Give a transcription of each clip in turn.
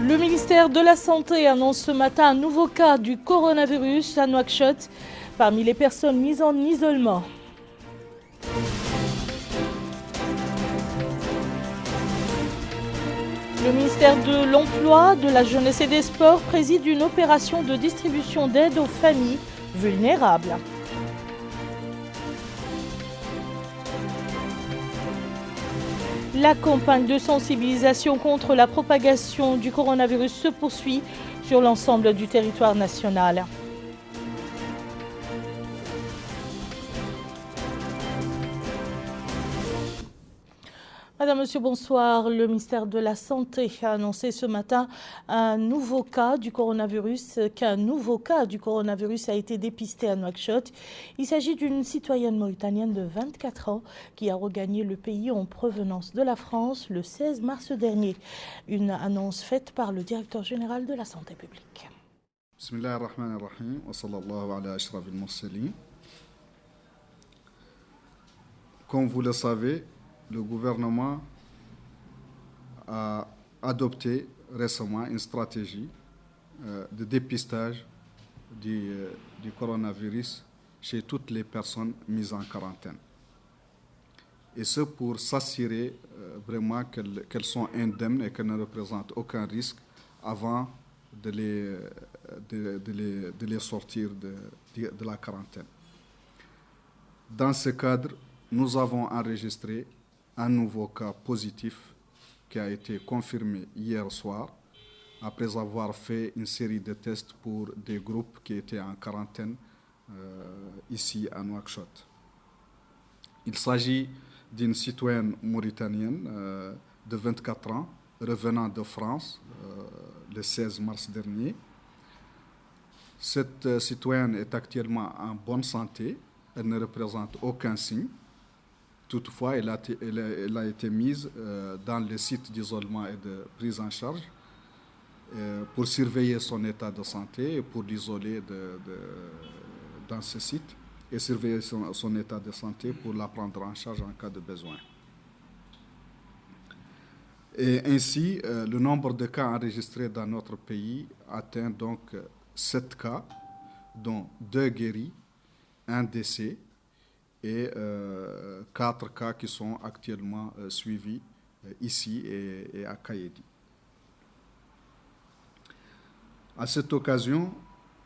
Le ministère de la Santé annonce ce matin un nouveau cas du coronavirus à Nouakchott parmi les personnes mises en isolement. Le ministère de l'Emploi, de la Jeunesse et des Sports préside une opération de distribution d'aide aux familles vulnérables. La campagne de sensibilisation contre la propagation du coronavirus se poursuit sur l'ensemble du territoire national. Madame, Monsieur, bonsoir. Le ministère de la Santé a annoncé ce matin qu'un nouveau cas du coronavirus a été dépisté à Nouakchott. Il s'agit d'une citoyenne mauritanienne de 24 ans qui a regagné le pays en provenance de la France le 16 mars dernier. Une annonce faite par le directeur général de la santé publique. Bismillahirrahmanirrahim wa sallallahu ala ashrafil mursalin. Comme vous le savez, le gouvernement a adopté récemment une stratégie de dépistage du coronavirus chez toutes les personnes mises en quarantaine. Et ce pour s'assurer vraiment qu'elles sont indemnes et qu'elles ne représentent aucun risque avant de les sortir de la quarantaine. Dans ce cadre, nous avons enregistré un nouveau cas positif qui a été confirmé hier soir après avoir fait une série de tests pour des groupes qui étaient en quarantaine ici à Nouakchott. Il s'agit d'une citoyenne mauritanienne de 24 ans revenant de France le 16 mars dernier. Cette citoyenne est actuellement en bonne santé, elle ne représente aucun signe. Toutefois, elle a été mise dans le site d'isolement et de prise en charge pour surveiller son état de santé et pour l'isoler dans ce site et surveiller son état de santé pour la prendre en charge en cas de besoin. Et ainsi, le nombre de cas enregistrés dans notre pays atteint donc 7 cas, dont 2 guéris, 1 décès, et 4 cas qui sont actuellement suivis ici et à Kaïdi. À cette occasion,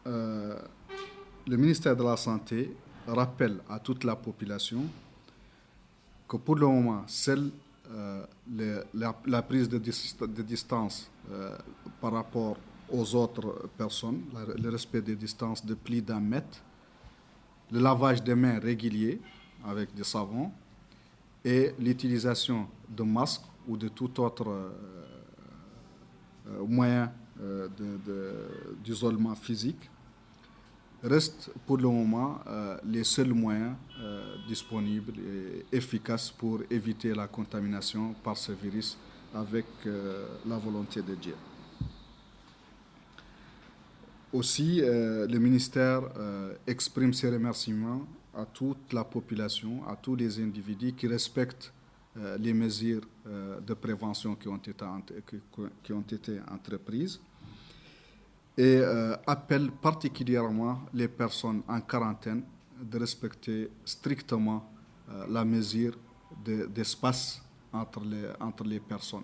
le ministère de la Santé rappelle à toute la population que pour le moment, seule la prise de distance par rapport aux autres personnes, le respect des distances de plus d'1 mètre, le lavage des mains régulier avec du savon et l'utilisation de masques ou de tout autre moyen d'isolement physique restent pour le moment les seuls moyens disponibles et efficaces pour éviter la contamination par ce virus avec la volonté de Dieu. Aussi, le ministère exprime ses remerciements à toute la population, à tous les individus qui respectent les mesures de prévention qui ont été entreprises et appelle particulièrement les personnes en quarantaine de respecter strictement la mesure d'espace entre les personnes.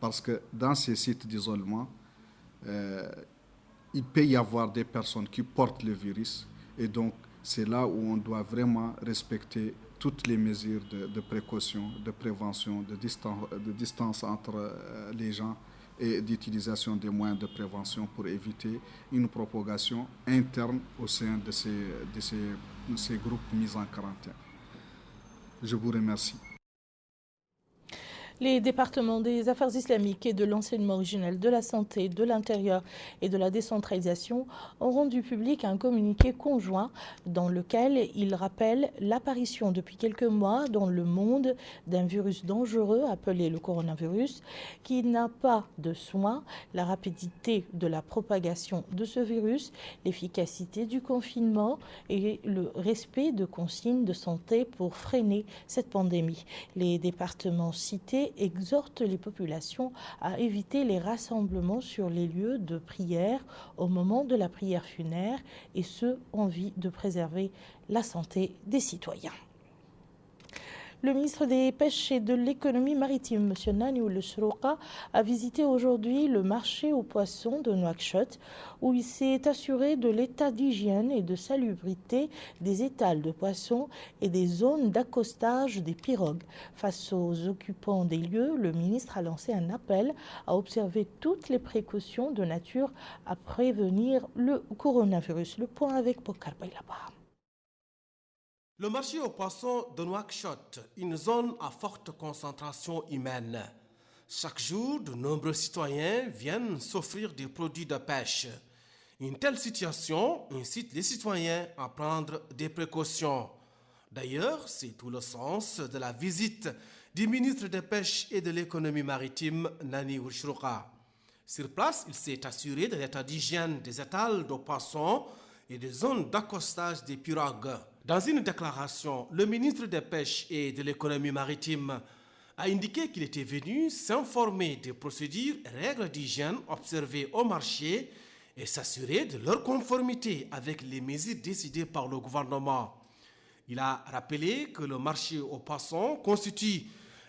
Parce que dans ces sites d'isolement, il peut y avoir des personnes qui portent le virus et donc c'est là où on doit vraiment respecter toutes les mesures de précaution, de prévention, de distance entre les gens et d'utilisation des moyens de prévention pour éviter une propagation interne au sein de ces groupes mis en quarantaine. Je vous remercie. Les départements des affaires islamiques et de l'enseignement originel de la santé, de l'intérieur et de la décentralisation ont rendu public un communiqué conjoint dans lequel ils rappellent l'apparition depuis quelques mois dans le monde d'un virus dangereux appelé le coronavirus qui n'a pas de soins, la rapidité de la propagation de ce virus, l'efficacité du confinement et le respect de consignes de santé pour freiner cette pandémie. Les départements cités santé exhorte les populations à éviter les rassemblements sur les lieux de prière au moment de la prière funèbraire, et ce, en vue de préserver la santé des citoyens. Le ministre des Pêches et de l'Économie maritime, M. Nani Ould Chrouqa, a visité aujourd'hui le marché aux poissons de Nouakchott, où il s'est assuré de l'état d'hygiène et de salubrité des étals de poissons et des zones d'accostage des pirogues. Face aux occupants des lieux, le ministre a lancé un appel à observer toutes les précautions de nature à prévenir le coronavirus. Le point avec Bokar Baylaba. Le marché aux poissons de Nouakchott, une zone à forte concentration humaine. Chaque jour, de nombreux citoyens viennent s'offrir des produits de pêche. Une telle situation incite les citoyens à prendre des précautions. D'ailleurs, c'est tout le sens de la visite du ministre des Pêches et de l'Économie maritime, Nani Ould Chrouqa. Sur place, il s'est assuré de l'état d'hygiène des étals de poissons et des zones d'accostage des pirogues. Dans une déclaration, le ministre des Pêches et de l'Économie maritime a indiqué qu'il était venu s'informer des procédures et règles d'hygiène observées au marché et s'assurer de leur conformité avec les mesures décidées par le gouvernement. Il a rappelé que le marché aux poissons constitue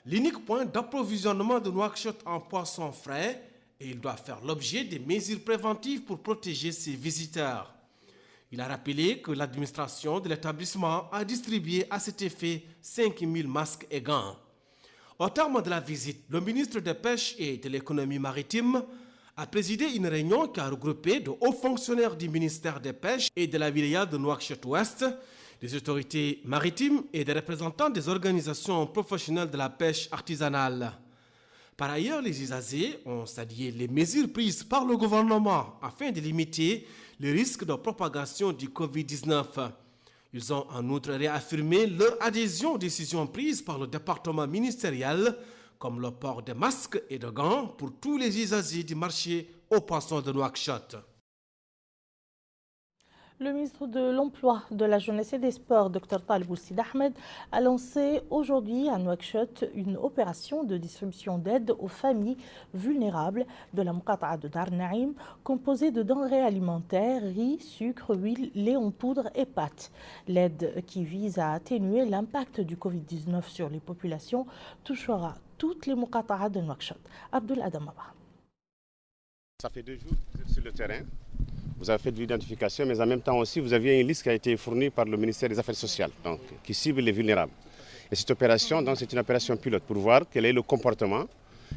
l'unique point d'approvisionnement de Nouakchott en poissons frais et il doit faire l'objet de mesures préventives pour protéger ses visiteurs. Il a rappelé que l'administration de l'établissement a distribué à cet effet 5000 masques et gants. Au terme de la visite, le ministre des Pêches et de l'Économie maritime a présidé une réunion qui a regroupé de hauts fonctionnaires du ministère des Pêches et de la wilaya de Nouakchott-Ouest, des autorités maritimes et des représentants des organisations professionnelles de la pêche artisanale. Par ailleurs, les usagers ont salué les mesures prises par le gouvernement afin de limiter le risque de propagation du Covid-19. Ils ont en outre réaffirmé leur adhésion aux décisions prises par le département ministériel, comme le port de masques et de gants pour tous les usagers du marché aux poissons de Nouakchott. Le ministre de l'Emploi, de la Jeunesse et des Sports, Dr Taleb Ould Sid Ahmed, a lancé aujourd'hui à Nouakchott une opération de distribution d'aide aux familles vulnérables de la Mqata'a de Dar Naïm, composée de denrées alimentaires, riz, sucre, huile, lait en poudre et pâtes. L'aide qui vise à atténuer l'impact du Covid-19 sur les populations touchera toutes les Mqata'a de Nouakchott. Abdul Adamaba. Ça fait 2 jours que vous êtes sur le terrain. Vous avez fait de l'identification, mais en même temps aussi, vous aviez une liste qui a été fournie par le ministère des Affaires sociales, donc, qui cible les vulnérables. Et cette opération, c'est une opération pilote pour voir quel est le comportement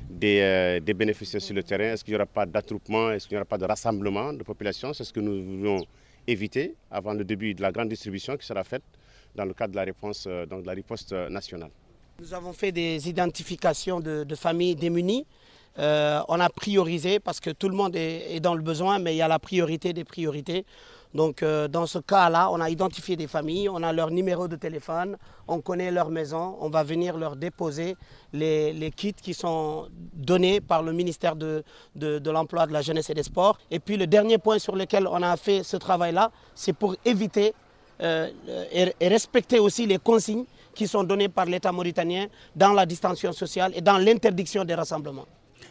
des bénéficiaires sur le terrain. Est-ce qu'il n'y aura pas d'attroupement, est-ce qu'il n'y aura pas de rassemblement de population? C'est ce que nous voulons éviter avant le début de la grande distribution qui sera faite dans le cadre de la réponse, donc de la riposte nationale. Nous avons fait des identifications de familles démunies. On a priorisé parce que tout le monde est dans le besoin, mais il y a la priorité des priorités. Donc dans ce cas-là, on a identifié des familles, on a leur numéro de téléphone, on connaît leur maison, on va venir leur déposer les kits qui sont donnés par le ministère de l'Emploi, de la Jeunesse et des Sports. Et puis le dernier point sur lequel on a fait ce travail-là, c'est pour éviter et respecter aussi les consignes qui sont données par l'État mauritanien dans la distanciation sociale et dans l'interdiction des rassemblements.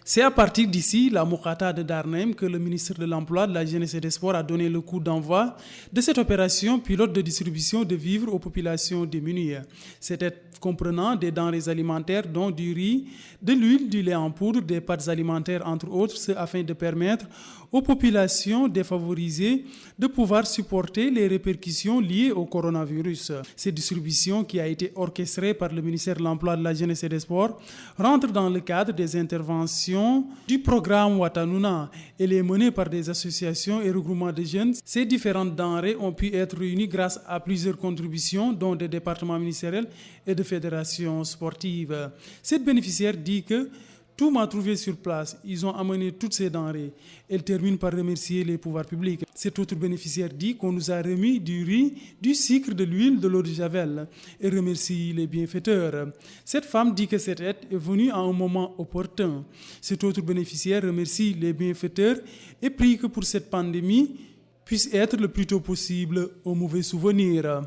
C'est à partir d'ici, la Mqata'a de Dar Naïm, que le ministre de l'Emploi, de la Jeunesse et des Sports a donné le coup d'envoi de cette opération pilote de distribution de vivres aux populations démunies. C'était comprenant des denrées alimentaires, dont du riz, de l'huile, du lait en poudre, des pâtes alimentaires, entre autres, ce afin de permettre aux populations défavorisées de pouvoir supporter les répercussions liées au coronavirus. Cette distribution, qui a été orchestrée par le ministère de l'Emploi, de la Jeunesse et des Sports, rentre dans le cadre des interventions du programme Watanouna. Elle est menée par des associations et regroupements de jeunes. Ces différentes denrées ont pu être réunies grâce à plusieurs contributions, dont des départements ministériels et de fédérations sportives. Cette bénéficiaire dit que tout m'a trouvé sur place. Ils ont amené toutes ces denrées. Elle termine par remercier les pouvoirs publics. Cet autre bénéficiaire dit qu'on nous a remis du riz, du sucre, de l'huile, de l'eau de javel et remercie les bienfaiteurs. Cette femme dit que cette aide est venue à un moment opportun. Cet autre bénéficiaire remercie les bienfaiteurs et prie que pour cette pandémie puisse être le plus tôt possible un mauvais souvenir.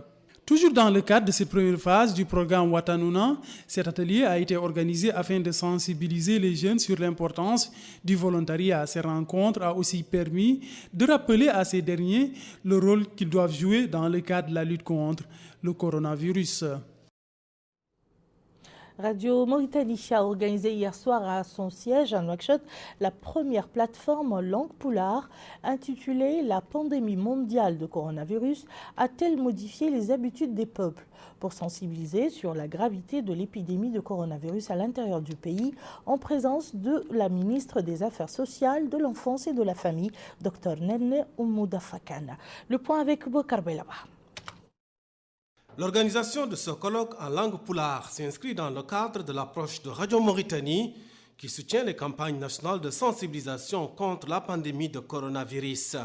Toujours dans le cadre de cette première phase du programme Watanuna, cet atelier a été organisé afin de sensibiliser les jeunes sur l'importance du volontariat. Ces rencontres ont aussi permis de rappeler à ces derniers le rôle qu'ils doivent jouer dans le cadre de la lutte contre le coronavirus. Radio Mauritanie a organisé hier soir à son siège à Nouakchott la première plateforme en langue poulard intitulée « La pandémie mondiale de coronavirus a-t-elle modifié les habitudes des peuples ?» pour sensibiliser sur la gravité de l'épidémie de coronavirus à l'intérieur du pays en présence de la ministre des Affaires sociales, de l'enfance et de la famille, Dr Nene Oumoudafakana. Le point avec Bokar Belaba. L'organisation de ce colloque en langue poulard s'inscrit dans le cadre de l'approche de Radio Mauritanie qui soutient les campagnes nationales de sensibilisation contre la pandémie de coronavirus.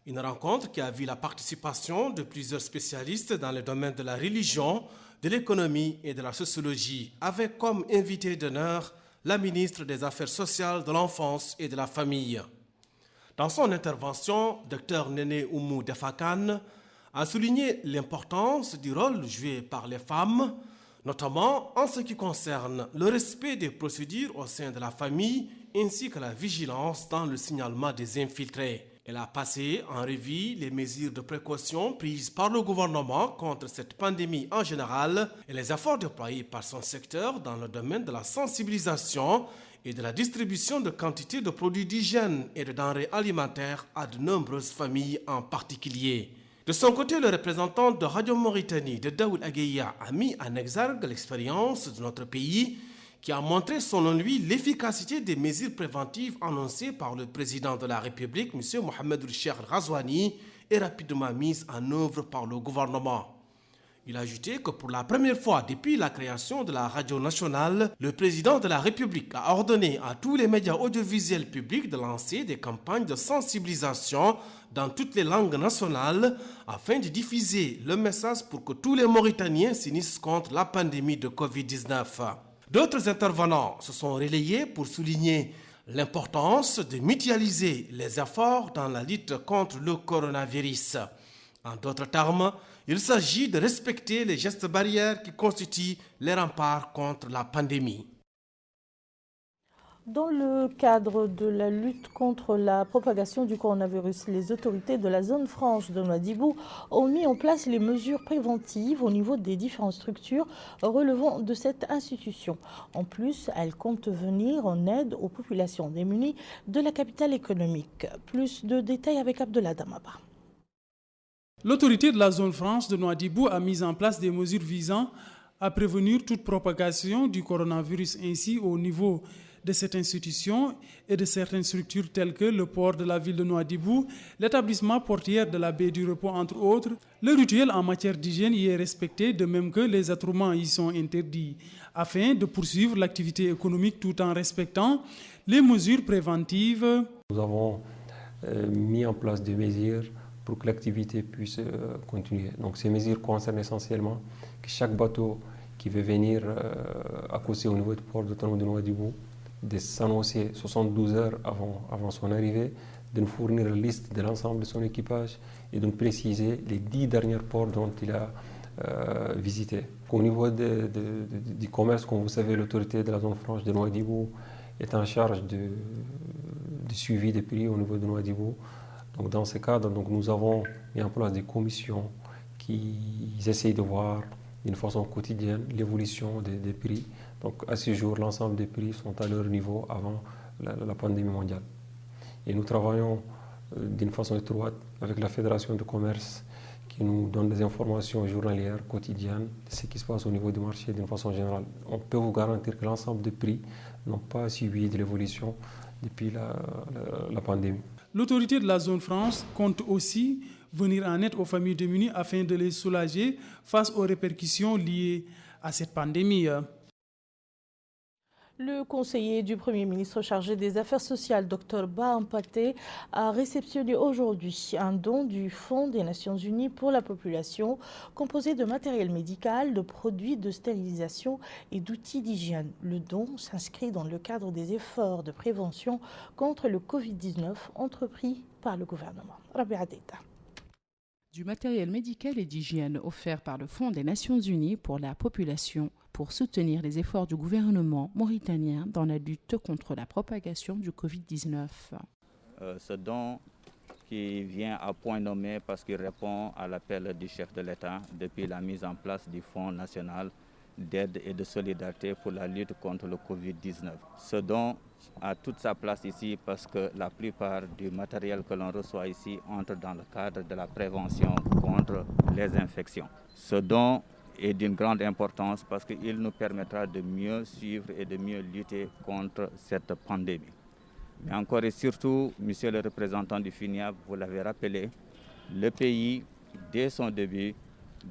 Une rencontre qui a vu la participation de plusieurs spécialistes dans les domaines de la religion, de l'économie et de la sociologie, avec comme invité d'honneur la ministre des Affaires sociales, de l'enfance et de la famille. Dans son intervention, Dr Nene Oumoudafakana a souligné l'importance du rôle joué par les femmes, notamment en ce qui concerne le respect des procédures au sein de la famille ainsi que la vigilance dans le signalement des infiltrés. Elle a passé en revue les mesures de précaution prises par le gouvernement contre cette pandémie en général et les efforts déployés par son secteur dans le domaine de la sensibilisation et de la distribution de quantités de produits d'hygiène et de denrées alimentaires à de nombreuses familles en particulier. De son côté, le représentant de Radio Mauritanie, de Daoud Agueya, a mis en exergue l'expérience de notre pays qui a montré selon lui l'efficacité des mesures préventives annoncées par le président de la République, M. Mohamed Cheikh Ghazouani, et rapidement mises en œuvre par le gouvernement. Il a ajouté que pour la première fois depuis la création de la radio nationale, le président de la République a ordonné à tous les médias audiovisuels publics de lancer des campagnes de sensibilisation dans toutes les langues nationales afin de diffuser le message pour que tous les Mauritaniens s'unissent contre la pandémie de Covid-19. D'autres intervenants se sont relayés pour souligner l'importance de mutualiser les efforts dans la lutte contre le coronavirus. En d'autres termes, il s'agit de respecter les gestes barrières qui constituent les remparts contre la pandémie. Dans le cadre de la lutte contre la propagation du coronavirus, les autorités de la zone franche de Nouadhibou ont mis en place les mesures préventives au niveau des différentes structures relevant de cette institution. En plus, elles comptent venir en aide aux populations démunies de la capitale économique. Plus de détails avec Abdullah Damaba. L'autorité de la zone franche de Nouadhibou a mis en place des mesures visant à prévenir toute propagation du coronavirus. Ainsi, au niveau de cette institution et de certaines structures telles que le port de la ville de Nouadhibou, l'établissement portuaire de la baie du Repos, entre autres, le rituel en matière d'hygiène y est respecté, de même que les attroupements y sont interdits, afin de poursuivre l'activité économique tout en respectant les mesures préventives. Nous avons mis en place des mesures pour que l'activité puisse continuer. Donc ces mesures concernent essentiellement que chaque bateau qui veut venir accosser au niveau du port de Nouadhibou de s'annoncer 72 heures avant son arrivée, de nous fournir la liste de l'ensemble de son équipage et de nous préciser les 10 derniers ports dont il a visité. Au niveau du commerce, comme vous savez, l'autorité de la zone franche de Nouadhibou est en charge du suivi des prix au niveau de Nouadhibou. Donc dans ce cadre, nous avons mis en place des commissions qui essayent de voir d'une façon quotidienne l'évolution des prix. Donc à ce jour, l'ensemble des prix sont à leur niveau avant la pandémie mondiale. Et nous travaillons d'une façon étroite avec la Fédération de commerce qui nous donne des informations journalières, quotidiennes, de ce qui se passe au niveau du marché d'une façon générale. On peut vous garantir que l'ensemble des prix n'ont pas suivi de l'évolution depuis la pandémie. L'autorité de la zone franche compte aussi venir en aide aux familles démunies afin de les soulager face aux répercussions liées à cette pandémie. Le conseiller du Premier ministre chargé des Affaires sociales, Dr Ba Ampaté, a réceptionné aujourd'hui un don du Fonds des Nations Unies pour la population, composé de matériel médical, de produits de stérilisation et d'outils d'hygiène. Le don s'inscrit dans le cadre des efforts de prévention contre le Covid-19 entrepris par le gouvernement. Rabia Deta. Du matériel médical et d'hygiène offert par le Fonds des Nations Unies pour la population pour soutenir les efforts du gouvernement mauritanien dans la lutte contre la propagation du Covid-19. Ce don qui vient à point nommé parce qu'il répond à l'appel du chef de l'État depuis la mise en place du Fonds national d'aide et de solidarité pour la lutte contre le Covid-19. Ce don a toute sa place ici parce que la plupart du matériel que l'on reçoit ici entre dans le cadre de la prévention contre les infections. Ce don est d'une grande importance parce qu'il nous permettra de mieux suivre et de mieux lutter contre cette pandémie. Mais encore et surtout, monsieur le représentant du FINIAB, vous l'avez rappelé, le pays, dès son début,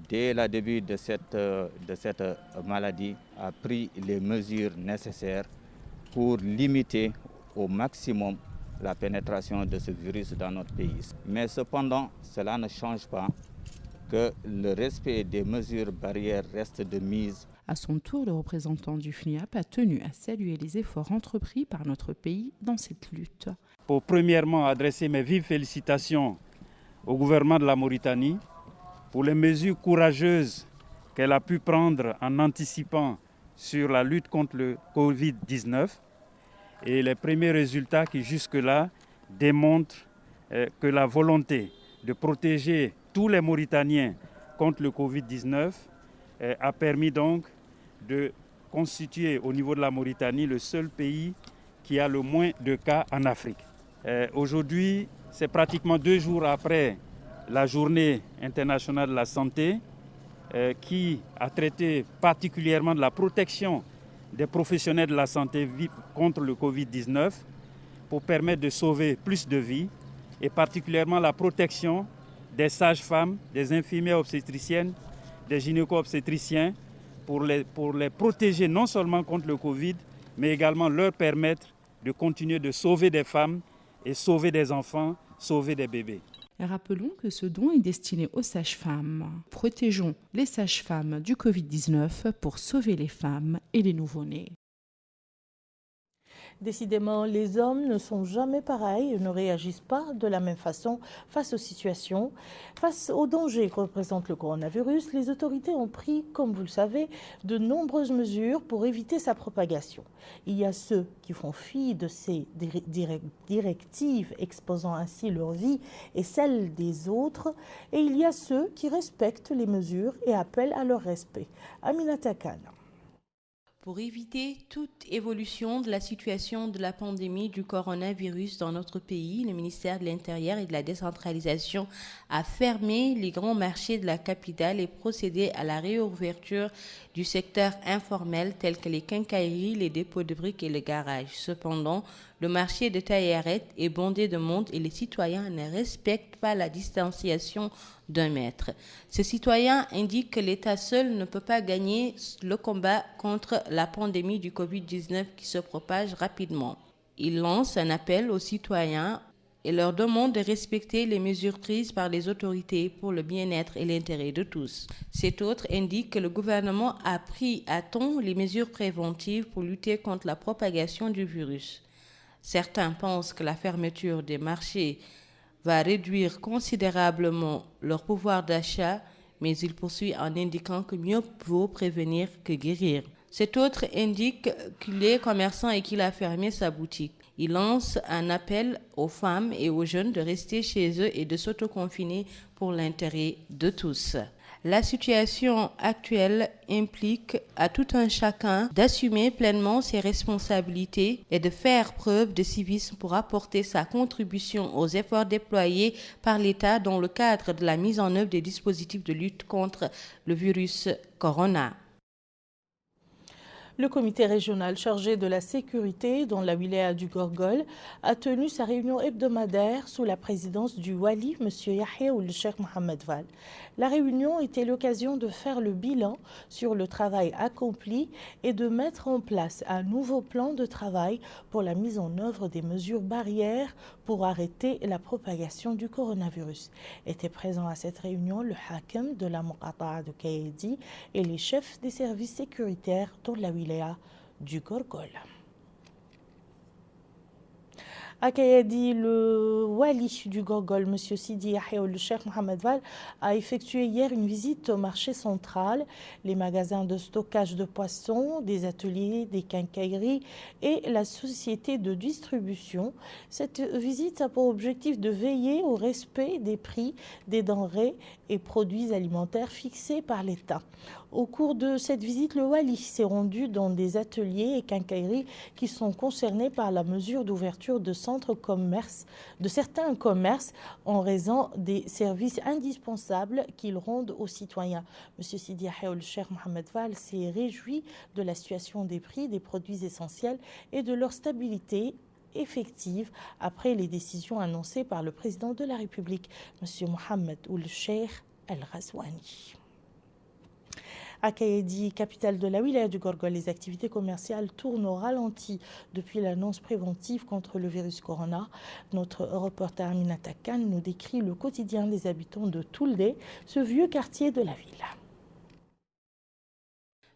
dès le début de cette maladie, a pris les mesures nécessaires pour limiter au maximum la pénétration de ce virus dans notre pays. Mais cependant, cela ne change pas que le respect des mesures barrières reste de mise. À son tour, le représentant du FNIAP a tenu à saluer les efforts entrepris par notre pays dans cette lutte. Pour premièrement adresser mes vives félicitations au gouvernement de la Mauritanie pour les mesures courageuses qu'elle a pu prendre en anticipant sur la lutte contre le Covid-19 et les premiers résultats qui jusque-là démontrent que la volonté de protéger tous les Mauritaniens contre le Covid-19 a permis donc de constituer au niveau de la Mauritanie le seul pays qui a le moins de cas en Afrique. Aujourd'hui, c'est pratiquement 2 jours après la journée internationale de la santé qui a traité particulièrement de la protection des professionnels de la santé contre le Covid-19 pour permettre de sauver plus de vies et particulièrement la protection des sages-femmes, des infirmières obstétriciennes, des gynéco-obstétriciens pour les protéger non seulement contre le Covid, mais également leur permettre de continuer de sauver des femmes et sauver des enfants, sauver des bébés. Rappelons que ce don est destiné aux sages-femmes. Protégeons les sages-femmes du Covid-19 pour sauver les femmes et les nouveau-nés. Décidément, les hommes ne sont jamais pareils et ne réagissent pas de la même façon face aux situations. Face aux dangers que représente le coronavirus, les autorités ont pris, comme vous le savez, de nombreuses mesures pour éviter sa propagation. Il y a ceux qui font fi de ces directives, exposant ainsi leur vie et celle des autres, et il y a ceux qui respectent les mesures et appellent à leur respect. Aminata Khan. Pour éviter toute évolution de la situation de la pandémie du coronavirus dans notre pays, le ministère de l'Intérieur et de la décentralisation a fermé les grands marchés de la capitale et procédé à la réouverture du secteur informel tel que les quincailleries, les dépôts de briques et les garages. Cependant, le marché de Taïaret est bondé de monde et les citoyens ne respectent pas la distanciation d'1 mètre. Ces citoyens indiquent que l'État seul ne peut pas gagner le combat contre la pandémie du Covid-19 qui se propage rapidement. Ils lancent un appel aux citoyens et leur demandent de respecter les mesures prises par les autorités pour le bien-être et l'intérêt de tous. Cet autre indique que le gouvernement a pris à temps les mesures préventives pour lutter contre la propagation du virus. Certains pensent que la fermeture des marchés va réduire considérablement leur pouvoir d'achat, mais il poursuit en indiquant que mieux vaut prévenir que guérir. Cet autre indique qu'il est commerçant et qu'il a fermé sa boutique. Il lance un appel aux femmes et aux jeunes de rester chez eux et de s'autoconfiner pour l'intérêt de tous. La situation actuelle implique à tout un chacun d'assumer pleinement ses responsabilités et de faire preuve de civisme pour apporter sa contribution aux efforts déployés par l'État dans le cadre de la mise en œuvre des dispositifs de lutte contre le virus corona. Le comité régional chargé de la sécurité dans la wilaya du Gorgol a tenu sa réunion hebdomadaire sous la présidence du Wali, M. Yahya Ould Cheikh Mohamed Val. La réunion était l'occasion de faire le bilan sur le travail accompli et de mettre en place un nouveau plan de travail pour la mise en œuvre des mesures barrières pour arrêter la propagation du coronavirus. Étaient présents à cette réunion le Hakem de la Muqata'a de Kayedi et les chefs des services sécuritaires dans la wilaya du Gorgol. À Kayadi, le wali du Gorgol, M. Sidi Yahya le Cheikh Mohamed Val, a effectué hier une visite au marché central, les magasins de stockage de poissons, des ateliers, des quincailleries et la société de distribution. Cette visite a pour objectif de veiller au respect des prix des denrées et produits alimentaires fixés par l'État. Au cours de cette visite, le wali s'est rendu dans des ateliers et quincailleries qui sont concernés par la mesure d'ouverture de certains commerces en raison des services indispensables qu'ils rendent aux citoyens. M. Sidi Yahya Cheikh Mohamed Val s'est réjoui de la situation des prix des produits essentiels et de leur stabilité effective après les décisions annoncées par le président de la République, M. Mohamed Ould Cheikh El-Ghazouani. À Kayadi, capitale de la wilaya du Gorgol, les activités commerciales tournent au ralenti depuis l'annonce préventive contre le virus corona. Notre reporter Aminata Khan nous décrit le quotidien des habitants de Toulde, ce vieux quartier de la ville.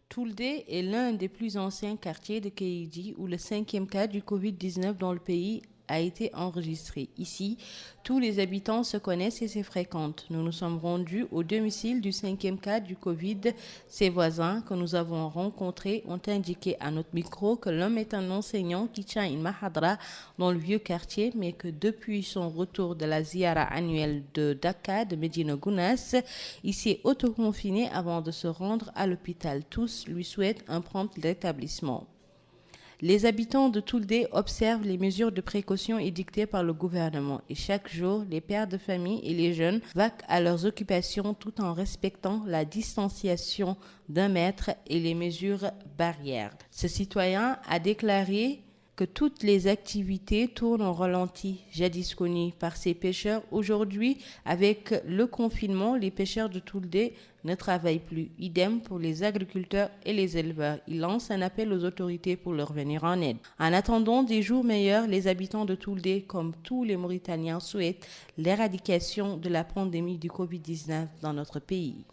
Toulde est l'un des plus anciens quartiers de Kayadi où le 5e cas du Covid-19 dans le pays a été enregistré. Ici, tous les habitants se connaissent et se fréquentent. Nous nous sommes rendus au domicile du 5e cas du Covid. Ses voisins que nous avons rencontrés ont indiqué à notre micro que l'homme est un enseignant qui tient une mahadra dans le vieux quartier, mais que depuis son retour de la ziara annuelle de Dakar, de Medina Gounass, il s'est autoconfiné avant de se rendre à l'hôpital. Tous lui souhaitent un prompt rétablissement. Les habitants de Toulde observent les mesures de précaution édictées par le gouvernement et chaque jour, les pères de famille et les jeunes vaquent à leurs occupations tout en respectant la distanciation d'1 mètre et les mesures barrières. Ce citoyen a déclaré que toutes les activités tournent au ralenti, jadis connues par ces pêcheurs. Aujourd'hui, avec le confinement, les pêcheurs de Toulde ne travaillent plus. Idem pour les agriculteurs et les éleveurs. Ils lancent un appel aux autorités pour leur venir en aide. En attendant des jours meilleurs, les habitants de Toulde, comme tous les Mauritaniens, souhaitent l'éradication de la pandémie du Covid-19 dans notre pays.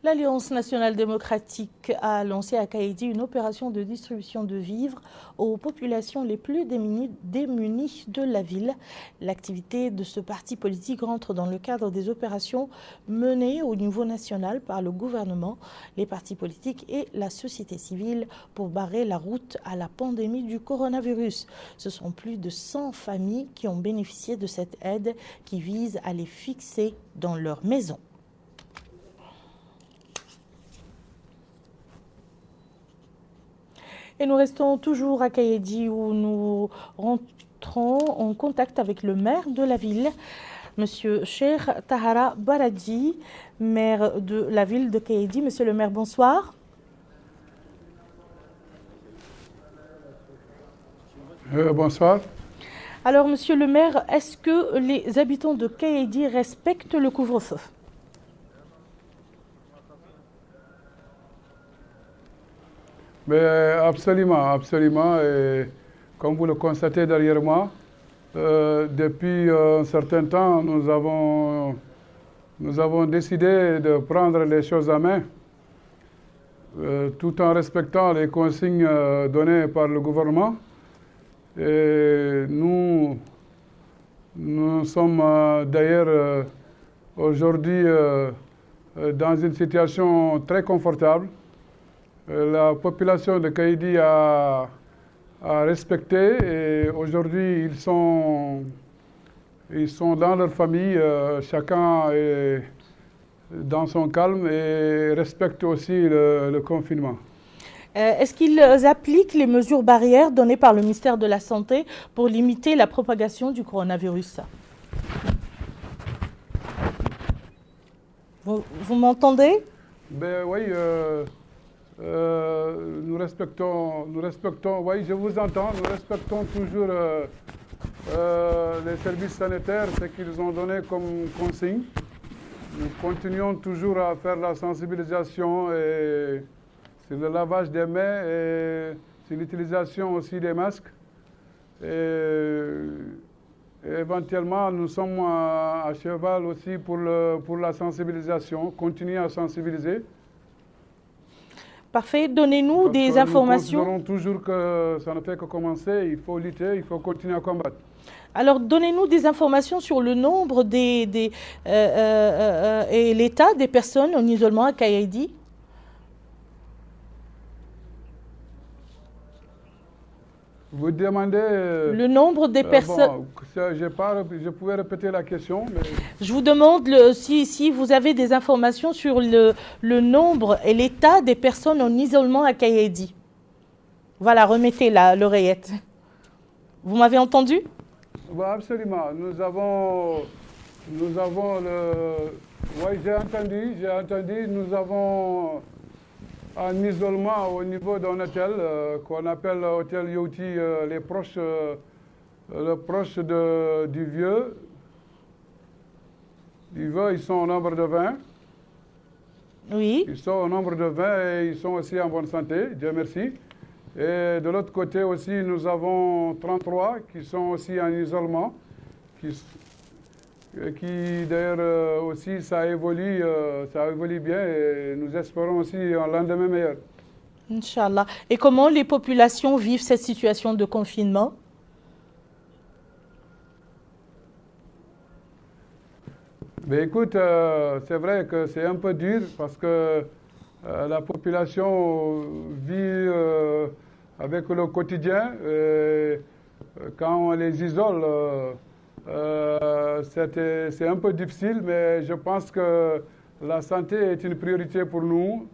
L'Alliance nationale démocratique a lancé à Kayadi une opération de distribution de vivres aux populations les plus démunies de la ville. L'activité de ce parti politique rentre dans le cadre des opérations menées au niveau national par le gouvernement, les partis politiques et la société civile pour barrer la route à la pandémie du coronavirus. Ce sont plus de 100 familles qui ont bénéficié de cette aide qui vise à les fixer dans leur maison. Et nous restons toujours à Kayadi où nous rentrons en contact avec le maire de la ville, M. Cheikh Tahara Baradi, maire de la ville de Kayadi. Monsieur le maire, bonsoir. Bonsoir. Alors, monsieur le maire, est-ce que les habitants de Kayadi respectent le couvre-feu ? Mais absolument, absolument. Et comme vous le constatez derrière moi, depuis un certain temps, nous avons décidé de prendre les choses en main, tout en respectant les consignes données par le gouvernement. Et nous sommes d'ailleurs aujourd'hui dans une situation très confortable. La population de Kayadi a respecté et aujourd'hui ils sont dans leur famille, chacun est dans son calme et respecte aussi le confinement. Est-ce qu'ils appliquent les mesures barrières données par le ministère de la Santé pour limiter la propagation du coronavirus ? Vous m'entendez ? Ben oui. Nous respectons, oui, je vous entends, nous respectons toujours les services sanitaires, ce qu'ils ont donné comme consigne. Nous continuons toujours à faire la sensibilisation et sur le lavage des mains et sur l'utilisation aussi des masques. Et éventuellement, nous sommes à cheval aussi pour la sensibilisation, continuer à sensibiliser. Parfait. Donnez-nous des informations. Nous considérons toujours que ça ne fait que commencer. Il faut lutter, il faut continuer à combattre. Alors, donnez-nous des informations sur le nombre et l'état des personnes en isolement à Kaïdi. Vous demandez... le nombre des personnes... je pouvais répéter la question, mais... Je vous demande si vous avez des informations sur le nombre et l'état des personnes en isolement à Kaïdi. Voilà, remettez l'oreillette. Vous m'avez entendu? Oui, absolument. Nous avons le... Oui, j'ai entendu. Nous avons un isolement au niveau d'un hôtel qu'on appelle l'hôtel Yoti, les proches du vieux. Ils sont au nombre de 20. Oui. Ils sont au nombre de 20 et ils sont aussi en bonne santé, Dieu merci. Et de l'autre côté aussi, nous avons 33 qui sont aussi en isolement, qui d'ailleurs aussi ça évolue bien et nous espérons aussi un lendemain meilleur. Inch'Allah. Et comment les populations vivent cette situation de confinement? Mais écoute, c'est vrai que c'est un peu dur parce que la population vit avec le quotidien. Quand on les isole, c'est un peu difficile, mais je pense que la santé est une priorité pour nous.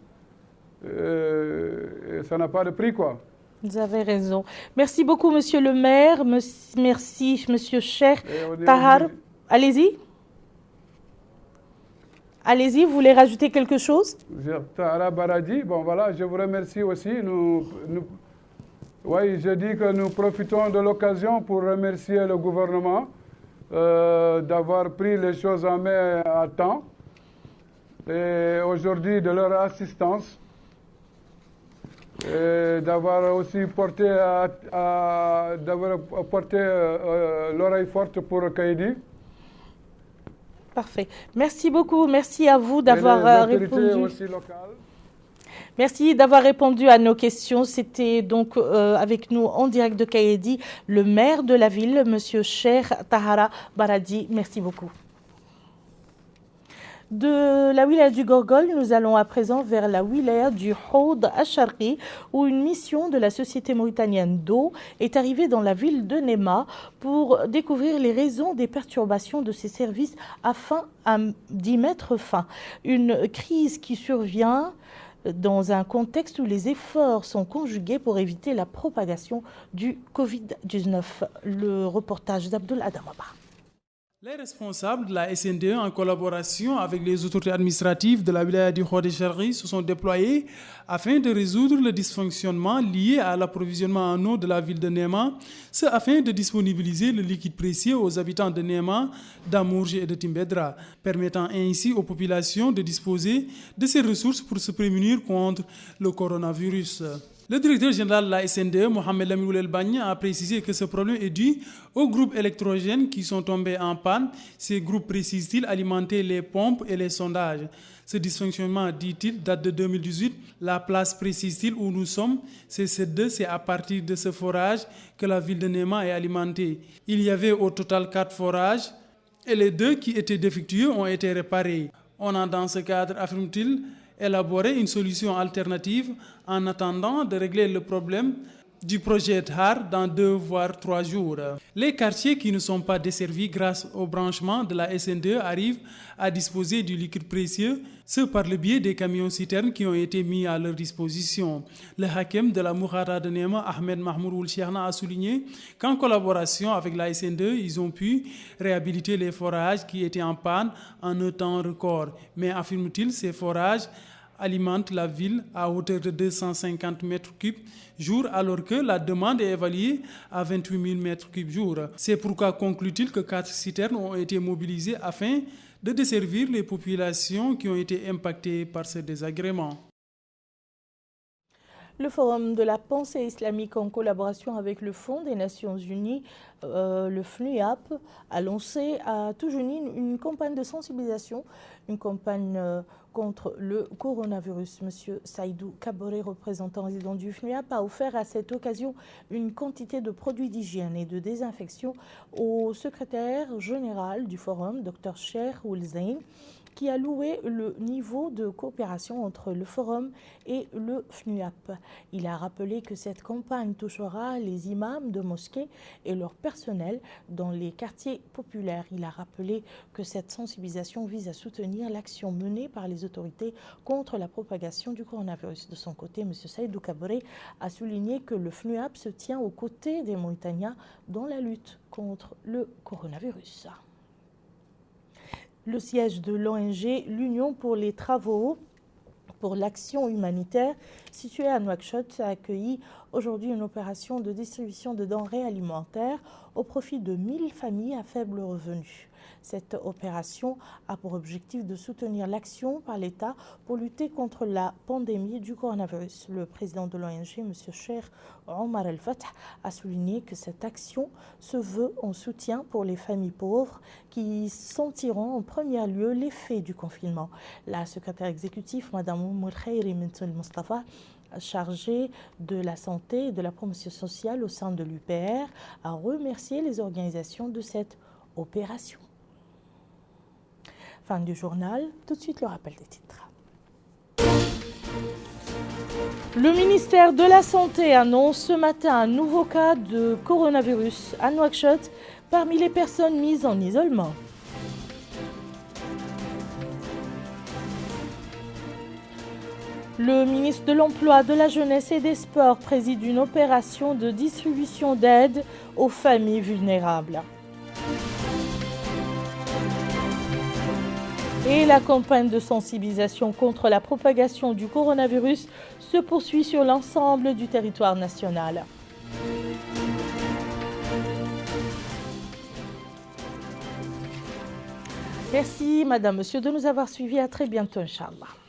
Et ça n'a pas de prix, quoi. Vous avez raison. Merci beaucoup, monsieur le maire. Merci, monsieur Cheikh Tahar. Allez-y. Allez-y, vous voulez rajouter quelque chose? Tahara Baradi, bon voilà, je vous remercie aussi. Oui, je dis que nous profitons de l'occasion pour remercier le gouvernement d'avoir pris les choses en main à temps et aujourd'hui de leur assistance et d'avoir aussi porté l'oreille forte pour Kaïdi. Parfait. Merci beaucoup. Merci à vous d'avoir répondu. Aussi locales. Merci d'avoir répondu à nos questions. C'était donc avec nous en direct de Kaïdi, le maire de la ville, monsieur Cheikh Tahara Baradi. Merci beaucoup. De la wilaya du Gorgol, nous allons à présent vers la wilaya du Houd Acharqi, où une mission de la Société mauritanienne d'eau est arrivée dans la ville de Néma pour découvrir les raisons des perturbations de ces services afin d'y mettre fin. Une crise qui survient dans un contexte où les efforts sont conjugués pour éviter la propagation du Covid-19. Le reportage d'Abdul Adamaba. Les responsables de la SNDE, en collaboration avec les autorités administratives de la wilaya du Houd Acharqi, se sont déployés afin de résoudre le dysfonctionnement lié à l'approvisionnement en eau de la ville de Néma, ce afin de disponibiliser le liquide précieux aux habitants de Néma, d'Amourge et de Timbedra, permettant ainsi aux populations de disposer de ces ressources pour se prémunir contre le coronavirus. Le directeur général de la SNDE, Mohamed Lamine El-Bagna, a précisé que ce problème est dû aux groupes électrogènes qui sont tombés en panne. Ces groupes, précise-t-il, alimentaient les pompes et les sondages. Ce dysfonctionnement, dit-il, date de 2018. La place, précise-t-il, où nous sommes, c'est à partir de ce forage que la ville de Néma est alimentée. Il y avait au total 4 forages et les 2 qui étaient défectueux ont été réparés. On a dans ce cadre, affirme-t-il, élaborer une solution alternative en attendant de régler le problème du projet THAR dans 2 voire 3 jours. Les quartiers qui ne sont pas desservis grâce au branchement de la SNDE arrivent à disposer du liquide précieux, ce par le biais des camions-citernes qui ont été mis à leur disposition. Le hakem de la Moukhara de Néma, Ahmed Mahmoud Oulchiarna, a souligné qu'en collaboration avec la SNDE, ils ont pu réhabiliter les forages qui étaient en panne en un temps record. Mais affirme-t-il, ces forages alimente la ville à hauteur de 250 mètres cubes jour, alors que la demande est évaluée à 28 000 mètres cubes jour. C'est pourquoi conclut-il que 4 citernes ont été mobilisées afin de desservir les populations qui ont été impactées par ce désagrément. Le Forum de la pensée islamique en collaboration avec le Fonds des Nations Unies, le FNUAP, a lancé à Toujouni une campagne de sensibilisation, une campagne contre le coronavirus. Monsieur Saïdou Kabore, représentant résident du FNUAP, a offert à cette occasion une quantité de produits d'hygiène et de désinfection au secrétaire général du Forum, Dr Cher Oulzain, qui a loué le niveau de coopération entre le Forum et le FNUAP. Il a rappelé que cette campagne touchera les imams de mosquées et leur personnel dans les quartiers populaires. Il a rappelé que cette sensibilisation vise à soutenir l'action menée par les autorités contre la propagation du coronavirus. De son côté, M. Saïdou Kabore a souligné que le FNUAP se tient aux côtés des Mauritaniens dans la lutte contre le coronavirus. Le siège de l'ONG L'Union pour les travaux pour l'action humanitaire, situé à Nouakchott, a accueilli aujourd'hui une opération de distribution de denrées alimentaires au profit de 1000 familles à faible revenu. Cette opération a pour objectif de soutenir l'action par l'État pour lutter contre la pandémie du coronavirus. Le président de l'ONG, M. Cheikh Omar El-Fath, a souligné que cette action se veut en soutien pour les familles pauvres qui sentiront en premier lieu l'effet du confinement. La secrétaire exécutive, Mme Oumour Khairi Mintel Mustafa, chargée de la santé et de la promotion sociale au sein de l'UPR, a remercié les organisations de cette opération. Fin du journal, tout de suite le rappel des titres. Le ministère de la Santé annonce ce matin un nouveau cas de coronavirus à Nouakchott parmi les personnes mises en isolement. Le ministre de l'Emploi, de la Jeunesse et des Sports préside une opération de distribution d'aide aux familles vulnérables. Et la campagne de sensibilisation contre la propagation du coronavirus se poursuit sur l'ensemble du territoire national. Merci, Madame, Monsieur, de nous avoir suivis. À très bientôt, Inch'Allah.